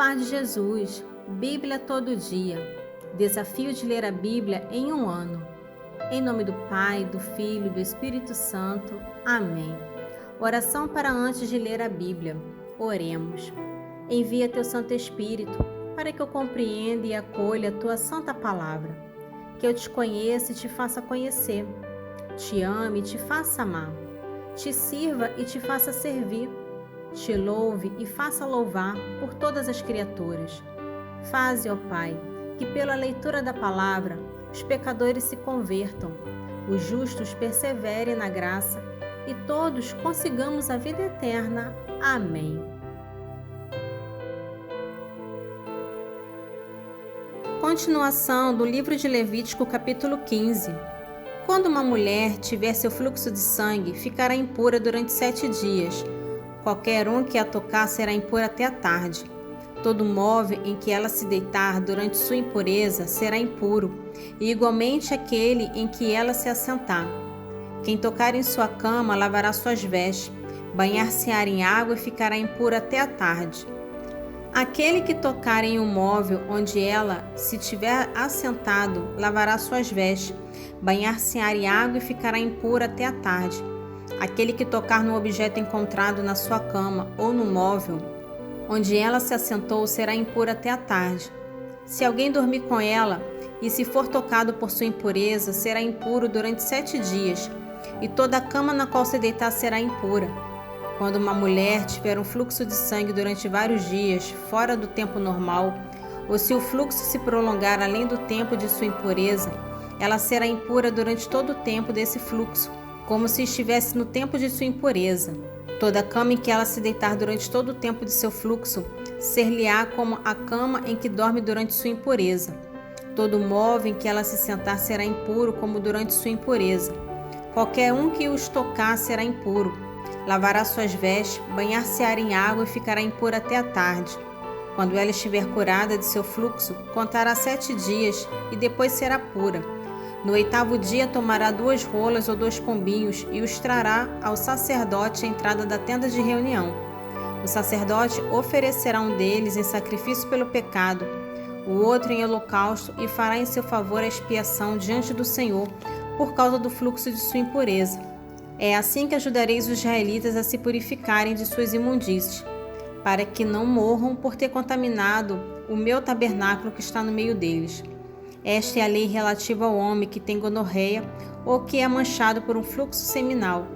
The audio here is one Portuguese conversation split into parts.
paz de Jesus, Bíblia todo dia. Desafio de ler a Bíblia em um ano. Em nome do Pai, do Filho e do Espírito Santo. Amém. Oração para antes de ler a Bíblia. Oremos. Envia teu Santo Espírito para que eu compreenda e acolha a tua santa palavra. Que eu te conheça e te faça conhecer. Te ame e te faça amar. Te sirva e te faça servir. Te louve e faça louvar por todas as criaturas. Faze, ó Pai, que pela leitura da palavra os pecadores se convertam, os justos perseverem na graça e todos consigamos a vida eterna. Amém. Continuação do livro de Levítico, capítulo 15. Quando uma mulher tiver seu fluxo de sangue, ficará impura durante 7 dias. Qualquer um que a tocar será impuro até a tarde. Todo móvel em que ela se deitar durante sua impureza será impuro, e igualmente aquele em que ela se assentar. Quem tocar em sua cama lavará suas vestes, banhar-se-á em água e ficará impuro até a tarde. Aquele que tocar em um móvel onde ela se tiver assentado lavará suas vestes, banhar-se-á em água e ficará impuro até a tarde. Aquele que tocar no objeto encontrado na sua cama ou no móvel onde ela se assentou será impuro até a tarde. Se alguém dormir com ela e se for tocado por sua impureza, será impuro durante 7 dias, e toda a cama na qual se deitar será impura. Quando uma mulher tiver um fluxo de sangue durante vários dias, fora do tempo normal, ou se o fluxo se prolongar além do tempo de sua impureza, ela será impura durante todo o tempo desse fluxo, como se estivesse no tempo de sua impureza. Toda cama em que ela se deitar durante todo o tempo de seu fluxo, ser-lhe-á como a cama em que dorme durante sua impureza. Todo móvel em que ela se sentar será impuro como durante sua impureza. Qualquer um que os tocar será impuro. Lavará suas vestes, banhar-se-á em água e ficará impura até a tarde. Quando ela estiver curada de seu fluxo, contará 7 dias e depois será pura. No 8º dia tomará 2 rolas ou 2 pombinhos e os trará ao sacerdote à entrada da tenda de reunião. O sacerdote oferecerá um deles em sacrifício pelo pecado, o outro em holocausto, e fará em seu favor a expiação diante do Senhor por causa do fluxo de sua impureza. É assim que ajudareis os israelitas a se purificarem de suas imundícies, para que não morram por ter contaminado o meu tabernáculo que está no meio deles. Esta é a lei relativa ao homem que tem gonorreia ou que é manchado por um fluxo seminal,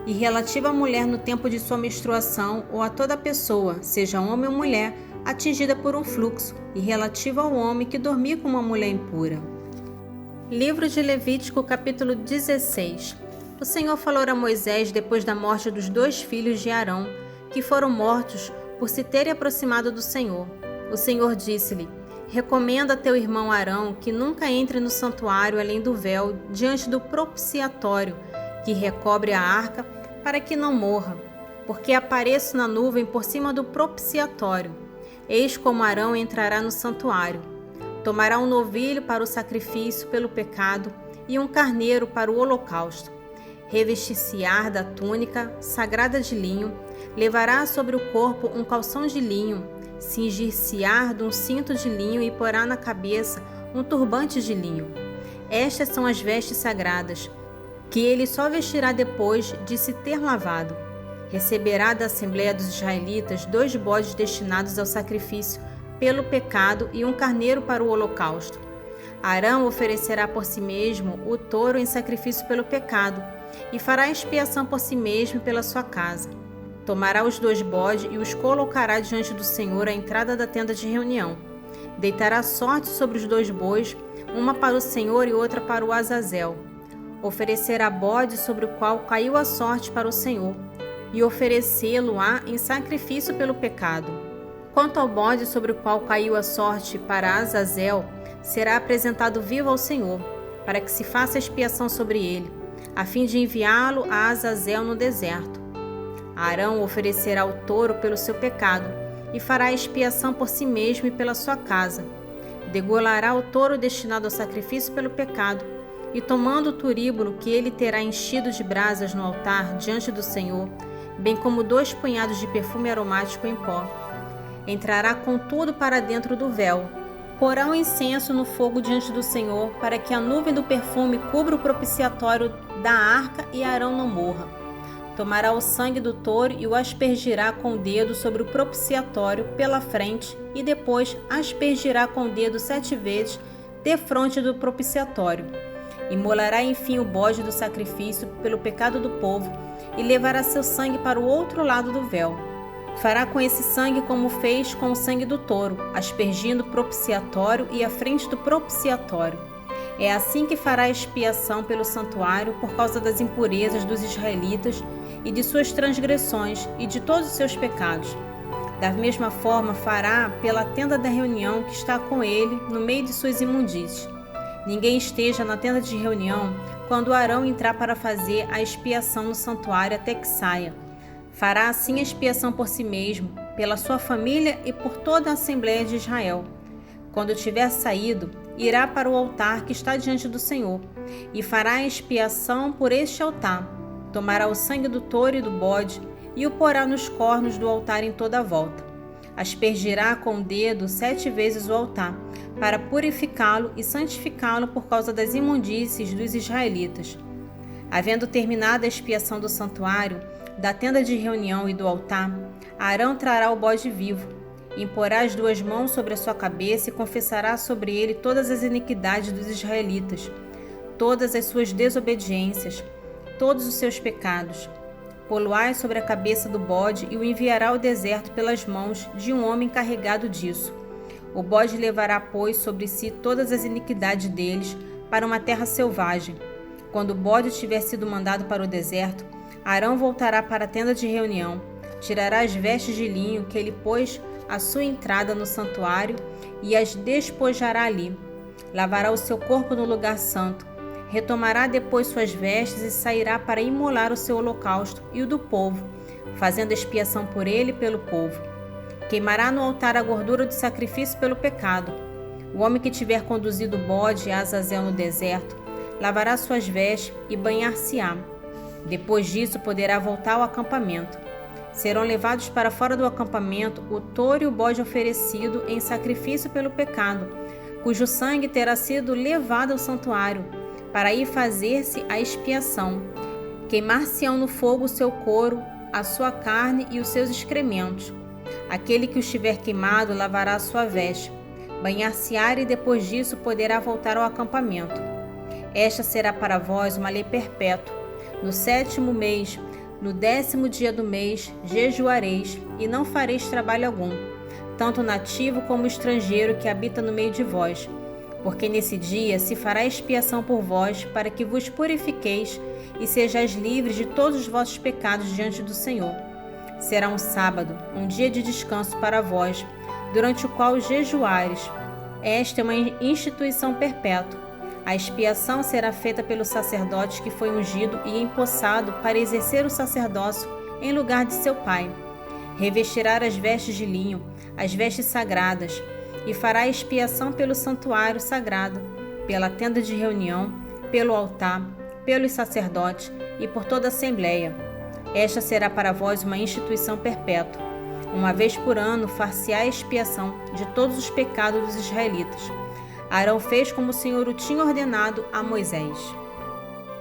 e relativa à mulher no tempo de sua menstruação ou a toda pessoa, seja homem ou mulher, atingida por um fluxo, e relativa ao homem que dormir com uma mulher impura. Livro de Levítico, capítulo 16. O Senhor falou a Moisés depois da morte dos 2 filhos de Arão, que foram mortos por se terem aproximado do Senhor. O Senhor disse-lhe: recomenda a teu irmão Arão que nunca entre no santuário além do véu, diante do propiciatório, que recobre a arca, para que não morra, porque apareço na nuvem por cima do propiciatório. Eis como Arão entrará no santuário. Tomará um novilho para o sacrifício pelo pecado e um carneiro para o holocausto. Revestir-se-á da túnica sagrada de linho, levará sobre o corpo um calção de linho, cingir-se-á de um cinto de linho e porá na cabeça um turbante de linho. Estas são as vestes sagradas, que ele só vestirá depois de se ter lavado. Receberá da Assembleia dos Israelitas 2 bodes destinados ao sacrifício pelo pecado e um carneiro para o holocausto. Arão oferecerá por si mesmo o touro em sacrifício pelo pecado e fará expiação por si mesmo e pela sua casa. Tomará os 2 bodes e os colocará diante do Senhor à entrada da tenda de reunião. Deitará sorte sobre os 2 bois, uma para o Senhor e outra para o Azazel. Oferecerá bode sobre o qual caiu a sorte para o Senhor, e oferecê-lo-á em sacrifício pelo pecado. Quanto ao bode sobre o qual caiu a sorte para Azazel, será apresentado vivo ao Senhor, para que se faça expiação sobre ele, a fim de enviá-lo a Azazel no deserto. Arão oferecerá o touro pelo seu pecado e fará expiação por si mesmo e pela sua casa. Degolará o touro destinado ao sacrifício pelo pecado e, tomando o turíbulo que ele terá enchido de brasas no altar diante do Senhor, bem como 2 punhados de perfume aromático em pó, entrará contudo para dentro do véu. Porá o incenso no fogo diante do Senhor, para que a nuvem do perfume cubra o propiciatório da arca e Arão não morra. Tomará o sangue do touro e o aspergirá com o dedo sobre o propiciatório pela frente e depois aspergirá com o dedo 7 vezes defronte do propiciatório. Imolará enfim o bode do sacrifício pelo pecado do povo e levará seu sangue para o outro lado do véu. Fará com esse sangue como fez com o sangue do touro, aspergindo o propiciatório e a frente do propiciatório. É assim que fará expiação pelo santuário por causa das impurezas dos israelitas e de suas transgressões e de todos os seus pecados. Da mesma forma fará pela tenda da reunião que está com ele no meio de suas imundícies. Ninguém esteja na tenda de reunião quando Arão entrar para fazer a expiação no santuário até que saia. Fará assim a expiação por si mesmo, pela sua família e por toda a Assembleia de Israel. Quando tiver saído, irá para o altar que está diante do Senhor, e fará a expiação por este altar. Tomará o sangue do touro e do bode, e o porá nos cornos do altar em toda a volta. Aspergirá com o dedo 7 vezes o altar, para purificá-lo e santificá-lo por causa das imundícies dos israelitas. Havendo terminado a expiação do santuário, da tenda de reunião e do altar, Arão trará o bode vivo, imporá as 2 mãos sobre a sua cabeça e confessará sobre ele todas as iniquidades dos israelitas, todas as suas desobediências, todos os seus pecados. Poloai sobre a cabeça do bode e o enviará ao deserto pelas mãos de um homem encarregado disso. O bode levará, pois, sobre si todas as iniquidades deles para uma terra selvagem. Quando o bode tiver sido mandado para o deserto, Arão voltará para a tenda de reunião, tirará as vestes de linho que ele pôs à sua entrada no santuário e as despojará ali. Lavará o seu corpo no lugar santo, retomará depois suas vestes e sairá para imolar o seu holocausto e o do povo, fazendo expiação por ele e pelo povo. Queimará no altar a gordura do sacrifício pelo pecado. O homem que tiver conduzido o bode a Azazel no deserto, lavará suas vestes e banhar-se-á. Depois disso poderá voltar ao acampamento. Serão levados para fora do acampamento o touro e o bode oferecido em sacrifício pelo pecado, cujo sangue terá sido levado ao santuário, para aí fazer-se a expiação. Queimar-se-ão no fogo o seu couro, a sua carne e os seus excrementos. Aquele que os tiver queimado lavará a sua veste, banhar-se-á e depois disso poderá voltar ao acampamento. Esta será para vós uma lei perpétua. No 7º mês, no 10º dia do mês, jejuareis e não fareis trabalho algum, tanto nativo como estrangeiro que habita no meio de vós, porque nesse dia se fará expiação por vós, para que vos purifiqueis e sejais livres de todos os vossos pecados diante do Senhor. Será um sábado, um dia de descanso para vós, durante o qual jejuares. Esta é uma instituição perpétua. A expiação será feita pelo sacerdote que foi ungido e empossado para exercer o sacerdócio em lugar de seu pai. Revestirá as vestes de linho, as vestes sagradas, e fará expiação pelo santuário sagrado, pela tenda de reunião, pelo altar, pelos sacerdotes e por toda a assembleia. Esta será para vós uma instituição perpétua. Uma vez por ano far-se-á a expiação de todos os pecados dos israelitas. Arão fez como o Senhor o tinha ordenado a Moisés.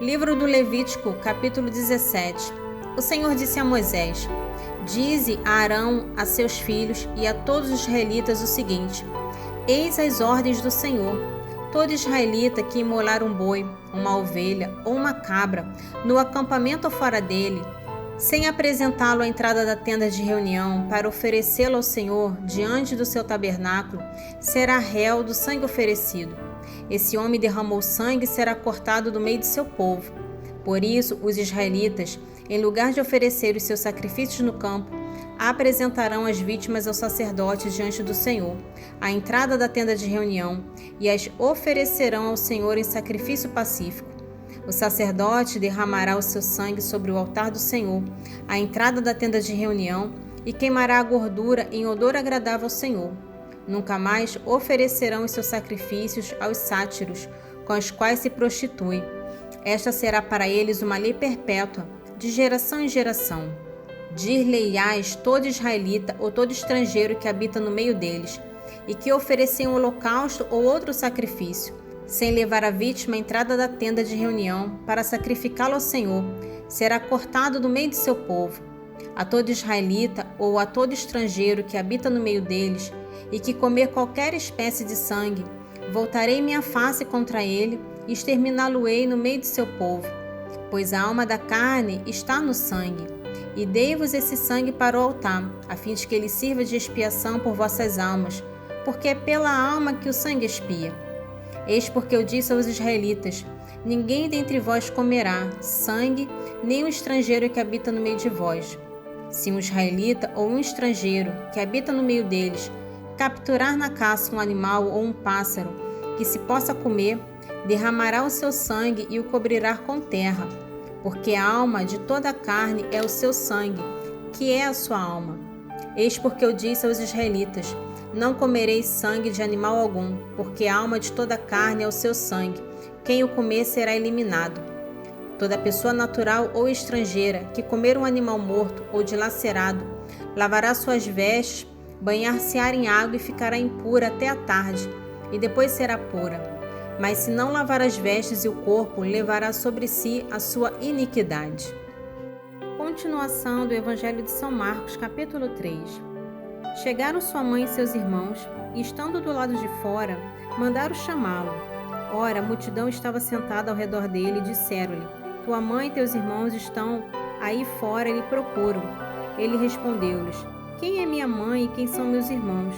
Livro do Levítico, capítulo 17. O Senhor disse a Moisés: Dize a Arão, a seus filhos e a todos os israelitas o seguinte: Eis as ordens do Senhor. Todo israelita que imolar um boi, uma ovelha ou uma cabra no acampamento ou fora dele, sem apresentá-lo à entrada da tenda de reunião para oferecê-lo ao Senhor diante do seu tabernáculo, será réu do sangue oferecido. Esse homem derramou sangue e será cortado do meio de seu povo. Por isso, os israelitas, em lugar de oferecer os seus sacrifícios no campo, apresentarão as vítimas aos sacerdotes diante do Senhor, à entrada da tenda de reunião, e as oferecerão ao Senhor em sacrifício pacífico. O sacerdote derramará o seu sangue sobre o altar do Senhor, à entrada da tenda de reunião, e queimará a gordura em odor agradável ao Senhor. Nunca mais oferecerão os seus sacrifícios aos sátiros, com os quais se prostituem. Esta será para eles uma lei perpétua, de geração em geração. Dir-lhe-ás todo israelita ou todo estrangeiro que habita no meio deles, e que oferecer um holocausto ou outro sacrifício, sem levar a vítima à entrada da tenda de reunião para sacrificá-lo ao Senhor, será cortado do meio de seu povo. A todo israelita ou a todo estrangeiro que habita no meio deles, e que comer qualquer espécie de sangue, voltarei minha face contra ele e exterminá-lo-ei no meio de seu povo. Pois a alma da carne está no sangue, e dei-vos esse sangue para o altar, a fim de que ele sirva de expiação por vossas almas, porque é pela alma que o sangue expia. Eis porque eu disse aos israelitas: ninguém dentre vós comerá sangue, nem o estrangeiro que habita no meio de vós. Se um israelita ou um estrangeiro que habita no meio deles capturar na caça um animal ou um pássaro que se possa comer, derramará o seu sangue e o cobrirá com terra, porque a alma de toda a carne é o seu sangue, que é a sua alma. Eis porque eu disse aos israelitas: não comereis sangue de animal algum, porque a alma de toda a carne é o seu sangue. Quem o comer será eliminado. Toda pessoa natural ou estrangeira que comer um animal morto ou dilacerado, lavará suas vestes, banhar-se-á em água e ficará impura até a tarde, e depois será pura. Mas se não lavar as vestes e o corpo, levará sobre si a sua iniquidade. Continuação do Evangelho de São Marcos, capítulo 3. Chegaram sua mãe e seus irmãos, e estando do lado de fora, mandaram chamá-lo. Ora, a multidão estava sentada ao redor dele e disseram-lhe: tua mãe e teus irmãos estão aí fora e lhe procuram. Ele respondeu-lhes: quem é minha mãe e quem são meus irmãos?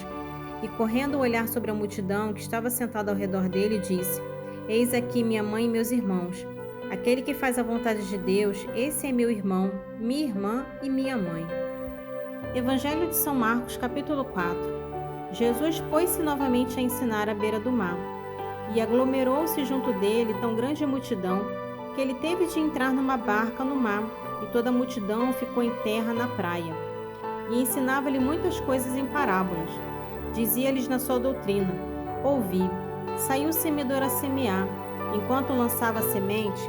E correndo o olhar sobre a multidão que estava sentada ao redor dele, disse: eis aqui minha mãe e meus irmãos. Aquele que faz a vontade de Deus, esse é meu irmão, minha irmã e minha mãe. Evangelho de São Marcos, capítulo 4. Jesus pôs-se novamente a ensinar à beira do mar, e aglomerou-se junto dele tão grande multidão, que ele teve de entrar numa barca no mar, e toda a multidão ficou em terra na praia. E ensinava-lhe muitas coisas em parábolas. Dizia-lhes na sua doutrina: ouvi, saiu o semeador a semear. Enquanto lançava a semente,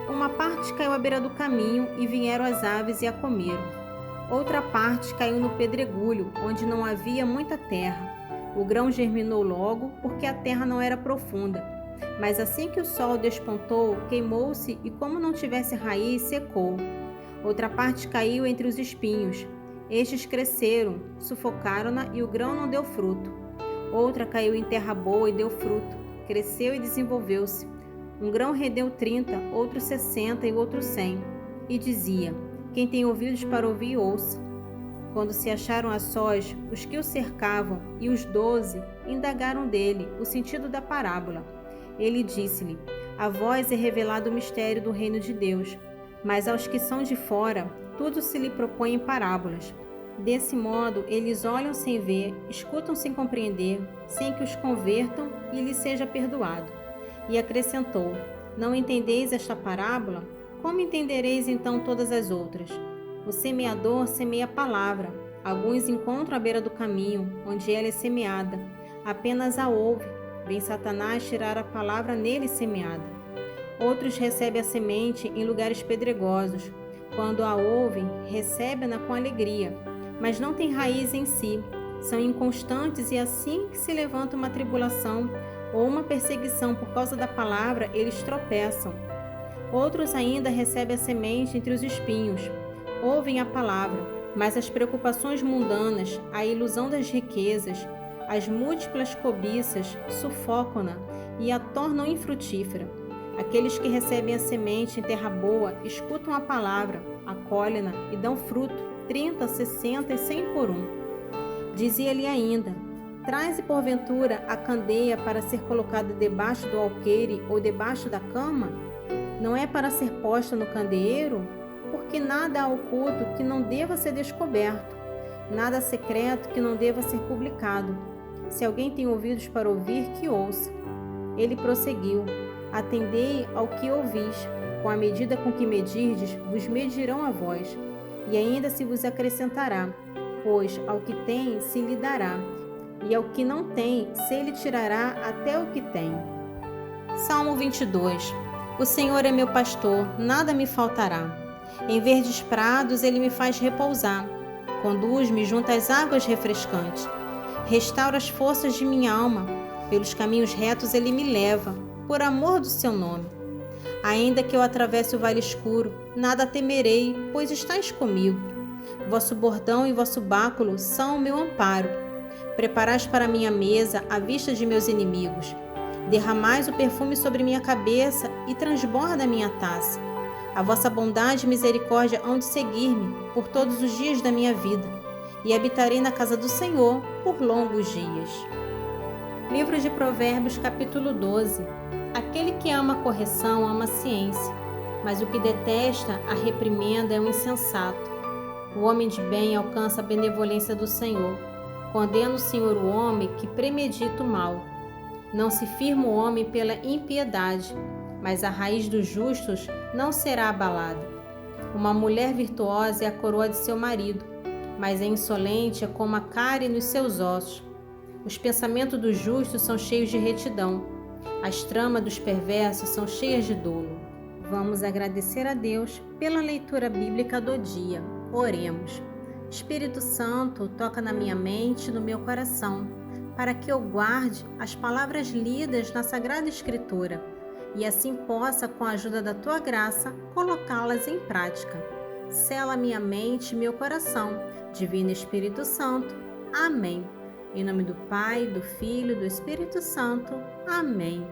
uma parte caiu à beira do caminho, e vieram as aves e a comeram. Outra parte caiu no pedregulho, onde não havia muita terra. O grão germinou logo, porque a terra não era profunda. Mas assim que o sol despontou, queimou-se e, como não tivesse raiz, secou. Outra parte caiu entre os espinhos. Estes cresceram, sufocaram-na e o grão não deu fruto. Outra caiu em terra boa e deu fruto. Cresceu e desenvolveu-se. Um grão rendeu 30, outro 60 e outro 100. E dizia: quem tem ouvidos para ouvir, ouça. Quando se acharam a sós, os que o cercavam e os 12 indagaram dele o sentido da parábola. Ele disse-lhe: a vós é revelado o mistério do reino de Deus, mas aos que são de fora, tudo se lhe propõe em parábolas. Desse modo, eles olham sem ver, escutam sem compreender, sem que os convertam e lhes seja perdoado. E acrescentou: não entendeis esta parábola? Como entendereis então todas as outras? O semeador semeia a palavra. Alguns encontram à beira do caminho, onde ela é semeada. Apenas a ouve. Vem Satanás tirar a palavra nele semeada. Outros recebem a semente em lugares pedregosos. Quando a ouvem, recebem-na com alegria, mas não têm raiz em si. São inconstantes e assim que se levanta uma tribulação ou uma perseguição por causa da palavra, eles tropeçam. Outros ainda recebem a semente entre os espinhos. Ouvem a palavra, mas as preocupações mundanas, a ilusão das riquezas, as múltiplas cobiças sufocam-na e a tornam infrutífera. Aqueles que recebem a semente em terra boa escutam a palavra, acolhem-na e dão fruto, 30, 60 e 100 por um. Dizia-lhe ainda: traze porventura a candeia para ser colocada debaixo do alqueire ou debaixo da cama? Não é para ser posta no candeeiro? Porque nada há oculto que não deva ser descoberto, nada secreto que não deva ser publicado. Se alguém tem ouvidos para ouvir, que ouça. Ele prosseguiu: atendei ao que ouvis, com a medida com que medirdes, vos medirão a vós, e ainda se vos acrescentará, pois ao que tem se lhe dará, e ao que não tem se lhe tirará até o que tem. Salmo 22. O Senhor é meu pastor, nada me faltará. Em verdes prados ele me faz repousar. Conduz-me junto às águas refrescantes. Restaura as forças de minha alma. Pelos caminhos retos ele me leva, por amor do seu nome. Ainda que eu atravesse o vale escuro, nada temerei, pois estais comigo. Vosso bordão e vosso báculo são o meu amparo. Preparais para minha mesa à vista de meus inimigos. Derramais o perfume sobre minha cabeça e transborda a minha taça. A vossa bondade e misericórdia hão de seguir-me por todos os dias da minha vida, e habitarei na casa do Senhor por longos dias. Livro de Provérbios, capítulo 12. Aquele que ama a correção ama a ciência, mas o que detesta a reprimenda é um insensato. O homem de bem alcança a benevolência do Senhor. Condena o Senhor o homem que premedita o mal. Não se firma o homem pela impiedade, mas a raiz dos justos não será abalada. Uma mulher virtuosa é a coroa de seu marido, mas a insolente é como a cárie nos seus ossos. Os pensamentos dos justos são cheios de retidão. As tramas dos perversos são cheias de dolo. Vamos agradecer a Deus pela leitura bíblica do dia. Oremos. Espírito Santo, toca na minha mente e no meu coração, para que eu guarde as palavras lidas na Sagrada Escritura e assim possa, com a ajuda da Tua graça, colocá-las em prática. Sela minha mente e meu coração. Divino Espírito Santo. Amém. Em nome do Pai, do Filho e do Espírito Santo. Amém.